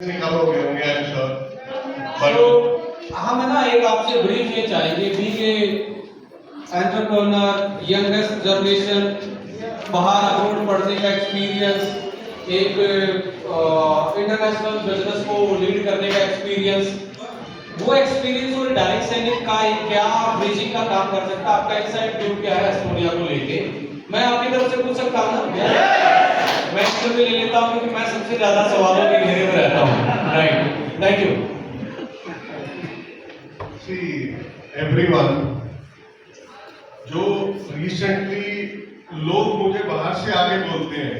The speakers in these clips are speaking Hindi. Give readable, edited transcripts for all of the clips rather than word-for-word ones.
निकालोगे होंगे आई एम श्योर। तो हम है ना एक आपसे ब्रीफ ये चाहेंगे being a entrepreneur, youngest generation, बाहर अब्रॉड पढ़ने का एक्सपीरियंस, एक इंटरनेशनल बिजनेस को लीड करने का एक्सपीरियंस, वो एक्सपीरियंस और डायरेक्ट सैनिक का क्या ब्रिजिंग का काम कर सकता है? आपका इनसाइड व्यू क्या है एस्टोनिया को लेके? मैं आपकी तरफ से पूछ सकता हूँ ना? मैं इसको भी ले लेता हूँ क्योंकि मैं सबसे ज्यादा सवालों के घेरे में रहता हूँ। Right, thank you. See, everyone, जो रिसेंटली लोग मुझे बाहर से आगे बोलते हैं,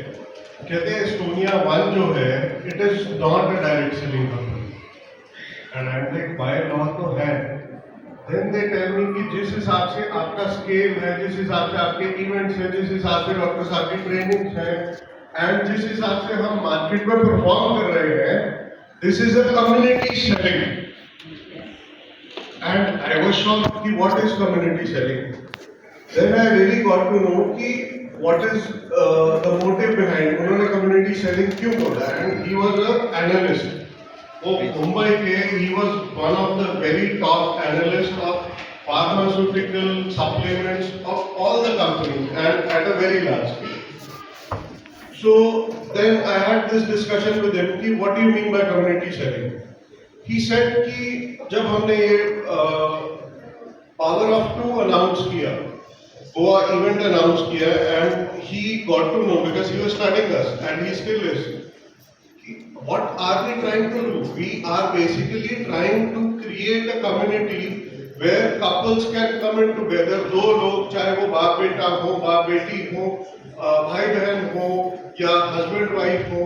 कहते हैं एस्टोनिया 1 जो है it is not a direct selling company and I am like by not तो है। देन दे टेल मी कि जिस हिसाब से आपका स्केल है, जिस हिसाब से आपके इवेंट्स है, जिस हिसाब से डॉक्टर साहब की ट्रेनिंग्स है एंड जिस हिसाब से हम मार्केट में परफॉर्म कर रहे हैं, this is a community selling. And I was shocked कि what is community selling. Then I really got to know कि what is the motive behind उन्होंने community selling क्यों बोला। And he was an analyst. वो मुंबई के he was one of the very top analysts of pharmaceutical supplements of all the companies and at a very large scale. So then I had this discussion with him कि what do you mean by community selling? He said कि जब हमने ये पावर ऑफ 2 अनाउंस किया, गोवा इवेंट अनाउंस किया and he got to know because he was studying us and he still is, what are we trying to do? We are basically trying to create a community where couples can come in together. दो लोग, चाहे वो बाप बेटा हो, बाप बेटी हो, भाई बहन हो या हस्बैंड वाइफ हो,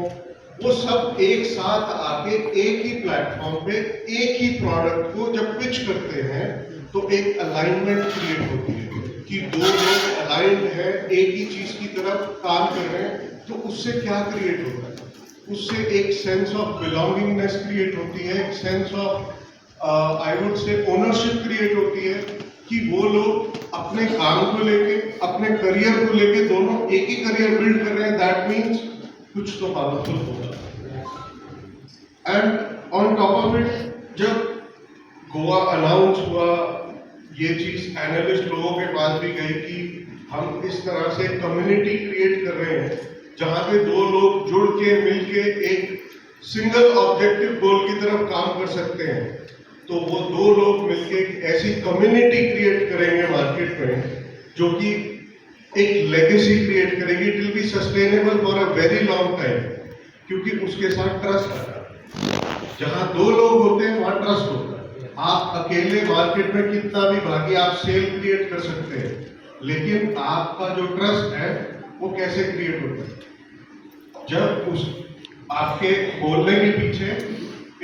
वो सब एक साथ आके एक ही प्लेटफॉर्म पे एक ही प्रोडक्ट को जब पिच करते हैं तो एक अलाइनमेंट क्रिएट होती है कि दो लोग अलाइंड हैं, एक ही चीज की तरफ काम कर रहे हैं। तो उससे क्या क्रिएट होता है? उससे एक सेंस ऑफ बिलोंगिंगनेस क्रिएट होती है, एक sense of I would say ownership create होती है कि वो लोग अपने काम को लेके, अपने करियर को लेके दोनों एक ही करियर बिल्ड कर रहे हैं। दैट मीन्स कुछ तो पावरफुल होगा। And on top of it, जब गोवा अनाउंस हुआ, ये चीज एनालिस्ट लोगों के पास भी गई कि हम इस तरह से कम्युनिटी क्रिएट कर रहे हैं जहां पे दो लोग जुड़ के मिलके एक सिंगल ऑब्जेक्टिव गोल की तरफ काम कर सकते हैं। तो वो दो लोग मिलके एक ऐसी कम्युनिटी क्रिएट करेंगे मार्केट में जो कि एक लेगेसी क्रिएट करेगी। It will be sustainable for a very long time, क्योंकि उसके साथ ट्रस्ट आता है। जहां दो लोग होते हैं वहां ट्रस्ट होता है। आप अकेले मार्केट में कितना भी भागी आप सेल क्रिएट कर सकते हैं, लेकिन आपका जो ट्रस्ट है वो कैसे क्रिएट होता है? जब उस आपके बोलने के पीछे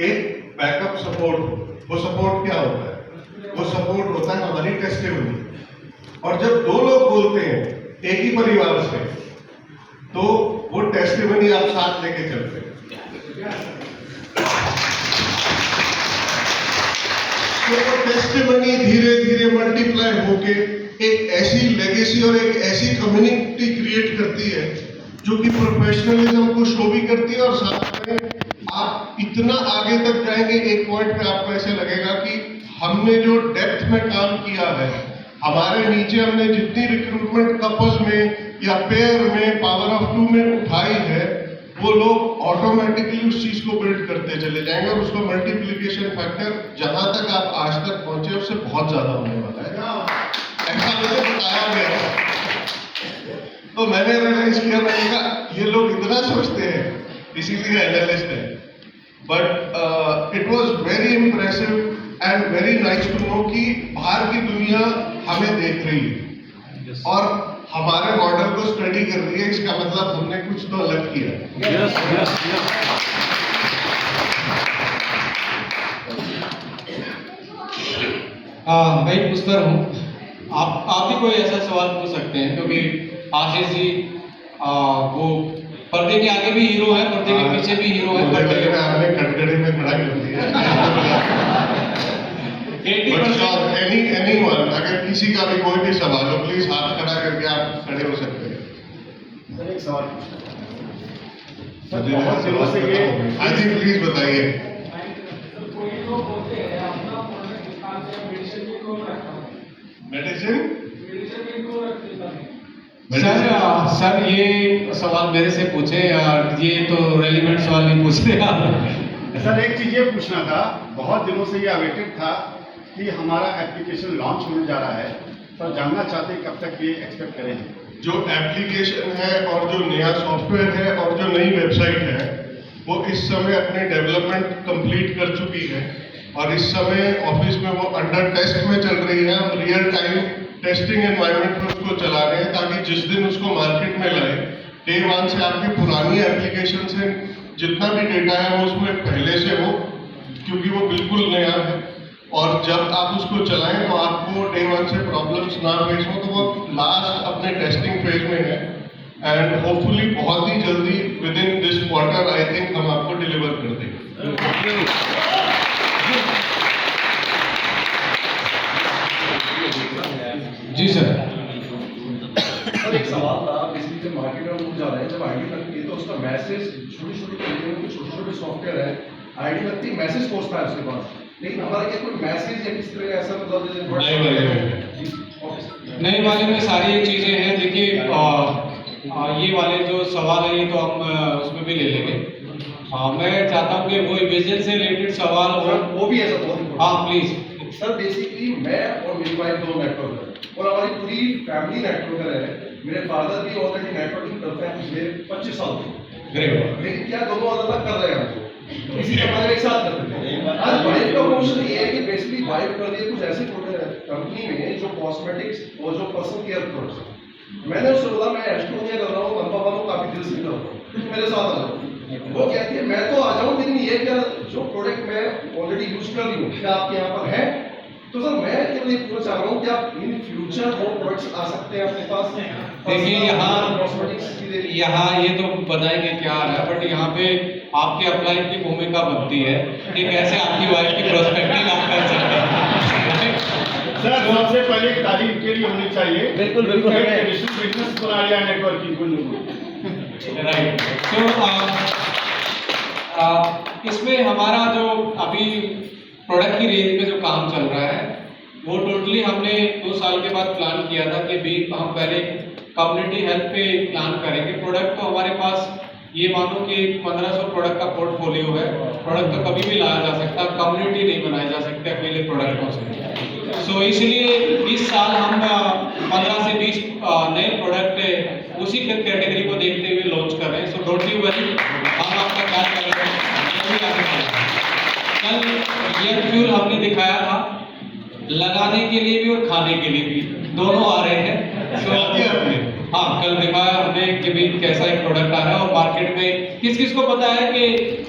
एक बैकअप सपोर्ट हो। वो सपोर्ट क्या होता है? वो सपोर्ट होता है हमारी टेस्टिमनी। और जब दो लोग बोलते हैं एक ही परिवार से, तो वो टेस्टिमनी आप साथ लेके चलते हैं। तो वो टेस्टिमनी धीरे धीरे मल्टीप्लाई होके एक ऐसी लेगेसी और एक ऐसी कम्युनिटी क्रिएट करती है जो कि प्रोफेशनलिज्म को शो भी करती है, और साथ में आप इतना आगे तक जाएंगे, एक पॉइंट पे आपको ऐसे लगेगा कि हमने जो डेप्थ में काम किया है, हमारे नीचे हमने जितनी रिक्रूटमेंट कपल में या पेयर में पावर ऑफ 2 में उठाई है, वो लोग ऑटोमेटिकली उस चीज को बिल्ड करते चले जाएंगे और उसका मल्टीप्लिकेशन फैक्टर जहां तक आप आज तक पहुंचे उससे बहुत ज्यादा होने वाला है। ऐसा मुझे बताया गया। तो मैंने रियलाइज किया, मैंने कहा ये लोग इतना सोचते हैं, इसीलिए एनालिस्ट है। But it was very impressive and very nice to know कि बाहर की दुनिया हमें देख रही है और हमारे मॉडल को स्टडी कर रही है। इसका मतलब हमने कुछ तो अलग किया। Yes yes yes. हाँ, मैं पूछता हूँ, आप भी कोई ऐसा सवाल पूछ सकते हैं क्योंकि आशीष जी वो पर्दे के आगे भी हीरो है, पर्दे के पीछे भी हीरो है। आपने कटघरे में खड़ा कर दिया। एनीवन, अगर किसी का भी कोई भी सवाल हो प्लीज हाथ खड़ा करके आप खड़े हो सकते हैं। सर एक सवाल पूछना मुझे बहुत दिनों से ये हाँ जी प्लीज बताइए। मेडिसिन सर ये सवाल मेरे से पूछे यार, ये तो रेलिवेंट सवाल नहीं पूछ रहे आप। सर एक चीज़ ये पूछना था, बहुत दिनों से ये अवेटेड था कि हमारा एप्लीकेशन लॉन्च होने जा रहा है, पर जानना चाहते हैं कब तक ये एक्सपेक्ट करेंगे। जो एप्लीकेशन है और जो नया सॉफ्टवेयर है और जो नई वेबसाइट है वो इस समय अपने डेवलपमेंट कंप्लीट कर चुकी है और इस समय ऑफिस में वो अंडर टेस्ट में चल रही है। हम रियल टाइम टेस्टिंग एनवायरनमेंट में उसको चला रहे हैं ताकि जिस दिन उसको मार्केट में लाए डे वन से आपकी पुरानी एप्लीकेशन से जितना भी डेटा है वो उसमें पहले से हो, क्योंकि वो बिल्कुल नया है। और जब आप उसको चलाएं तो आपको डे वन से प्रॉब्लम्स ना फेस हो, तो वो लास्ट अपने टेस्टिंग फेज में है एंड होपफुली बहुत ही जल्दी with in this quarter I think हम आपको डिलीवर कर देंगे। जी सर। सर एक सवाल था, बेसिकली जब मार्केट में लोग जा रहे हैं, जब आईडी लगती है तो उसका मैसेज छोटी छोटी कंपनियों के छोटे छोटे सॉफ्टवेयर है, आईडी लगती है मैसेज पहुंचता है उसके पास, लेकिन हमारा क्या कोई मैसेज या किस तरह ऐसा मतलब नए वाले में सारी ये चीजें हैं। देखिए ये वाले जो सवाल है ये तो हम उसमें भी ले लेंगे। मैं चाहता हूँ कि वो विजन से रिलेटेड सवाल हो। वो भी ऐसा बहुत हाँ प्लीज। सर बेसिकली मैं और मेरी वाइफ दो नेटवर्कर और हमारी पूरी फैमिली नेटवर्कर है। मेरे फादर भी ऑलरेडी नेटवर्किंग करते हैं पिछले 25 साल से, लेकिन क्या दोनों अलग अलग कर रहे हैं हमको, इसी हमारे एक साथ करते हैं। आज वाइफ का क्वेश्चन ये है कि बेसिकली वाइफ कर रही है कुछ ऐसी कंपनी में जो कॉस्मेटिक्स और जो पर्सनल केयर प्रोडक्ट्स। मैंने उससे बोला मैं एस्ट्रोनिया कर रहा हूँ, अल्फा वालों काफी दिल से कर रहा हूँ, तुम मेरे साथ आ जाओ। वो कहती है मैं तो आ जाऊँ, लेकिन ये क्या जो प्रोडक्ट मैं ऑलरेडी यूज कर रही हूँ क्या आपके यहाँ पर है? तो सर मैं केवल ये पूछना चाह रहा हूँ कि आप इन फ्यूचर वो प्रोडक्ट्स आ सकते हैं अपने पास? देखिए यहाँ ये तो बताएंगे क्या आ रहा है, बट यहाँ पे आपके अपलाइन की भूमिका बनती है कि कैसे आपकी वाइफ की प्रोस्पेक्टिंग आप कर सकते हैं। सर सबसे पहले तारीफ के लिए होनी चाहिए। बिल्कुल बिल्कुल बिजनेस बना लिया नेटवर्किंग को। राइट। तो इसमें हमारा जो अभी प्रोडक्ट की रेंज में जो काम चल रहा है वो टोटली हमने 2 साल के बाद प्लान किया था कि भी हम पहले कम्युनिटी हेल्थ पे प्लान करेंगे। प्रोडक्ट तो हमारे पास ये मानो कि 1500 प्रोडक्ट का पोर्टफोलियो है। प्रोडक्ट तो कभी भी लाया जा सकता, कम्युनिटी नहीं बनाई जा सकती अकेले प्रोडक्टों से। सो इसलिए इस साल हम 15 से 20 नए प्रोडक्ट उसी कैटेगरी को देखते हुए लॉन्च कर रहे हैं। सो डोंट यू वरी, हम आपका कार्य कर रहे हैं। कल ये फ्यूल हमने दिखाया था, लगाने के लिए भी और खाने के लिए भी दोनों आ रहे हैं। तो हाँ कल दिखाया हमने कि भी कैसा एक प्रोडक्ट आ रहा है और मार्केट में किस किस को पता है कि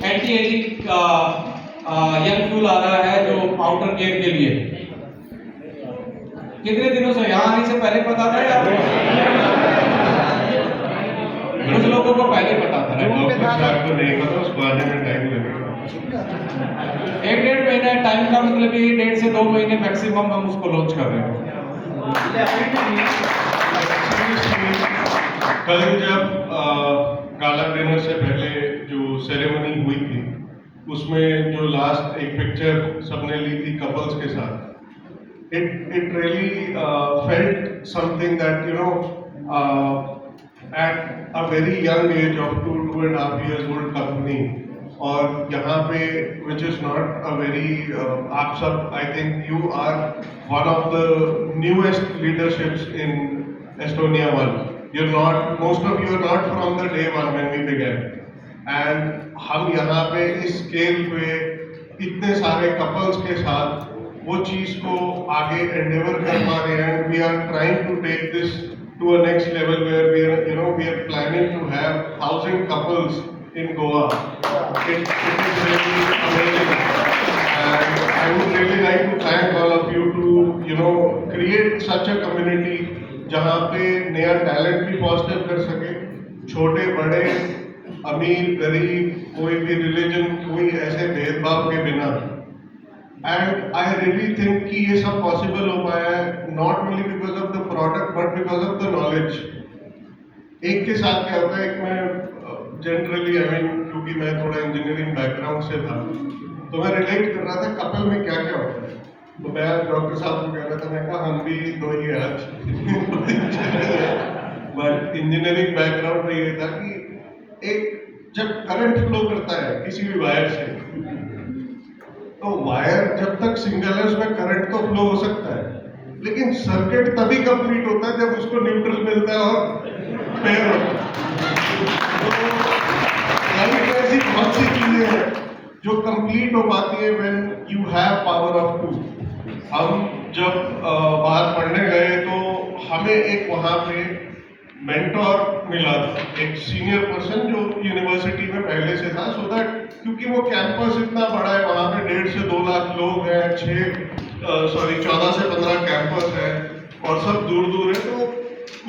एंटी एजिंग यंग फ्यूल आ रहा है जो आउटर केयर के लिए। कितने दिनों से यहाँ आने से पहले पता था या कुछ लोगों को पहले पता था? आपको नहीं पता, उसको आने में टाइम लगेगा। 1-1.5 महीना टाइम का मतलब ये 1.5 से 2 महीने मैक्सिमम हम उसको लॉन्च कर रहे हैं। कल जब गाला डिनर से पहले जो सेरेमनी हुई थी उसमें जो लास्ट एक पिक्चर सबने ली थी कपल्स के साथ, it really felt something that at a very young age of 2.5 years old company और यहाँ पे which is not a very आप सब I think you are one of the newest leaderships in Estonia One. You're not, most of you are not from the day one when we began. And हम यहाँ पे इस स्केल पे इतने सारे कपल्स के साथ वो चीज को आगे एंडेवर कर पा रहे हैं। We are trying to take this to a next level where we are planning to have 1,000 couples in Goa. It is really amazing, and I would really like to thank all of you to create such a community जहाँ पे नया टैलेंट भी पॉजिटिव कर सके, छोटे बड़े अमीर गरीब कोई भी रिलीजन कोई ऐसे भेदभाव के बिना। एंड आई रियली थिंक कि ये सब पॉसिबल हो पाया है not only because of the product but because of the knowledge. एक के साथ क्या होता है, एक मैं जनरली आई मीन क्योंकि मैं थोड़ा इंजीनियरिंग बैकग्राउंड से था तो मैं रिलेट कर रहा था कपल में क्या क्या होता है। तो मैं डॉक्टर साहब को कह रहा था, मैं कहा हम भी दो ही हैं आज बट इंजीनियरिंग बैकग्राउंड में ये था कि एक जब करंट फ्लो करता है किसी भी वायर से तो वायर जब तक सिंगल है उसमें करंट तो फ्लो हो सकता है लेकिन सर्किट तभी कंप्लीट होता है जब उसको न्यूट्रल मिलता है और पेयर होता है। तो लाइफ में ऐसी बहुत सी चीजें हैं जो कंप्लीट हो पाती है when you have power of two. हम जब बाहर पढ़ने गए तो हमें एक वहाँ पे मेंटोर मिला था, एक सीनियर पर्सन जो यूनिवर्सिटी में पहले से था, सो दैट क्योंकि वो कैंपस इतना बड़ा है, वहाँ पे 1.5 से 2 लाख लोग हैं, 14 से 15 कैंपस है और सब दूर दूर है, तो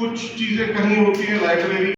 कुछ चीजें कहीं होती है लाइब्रेरी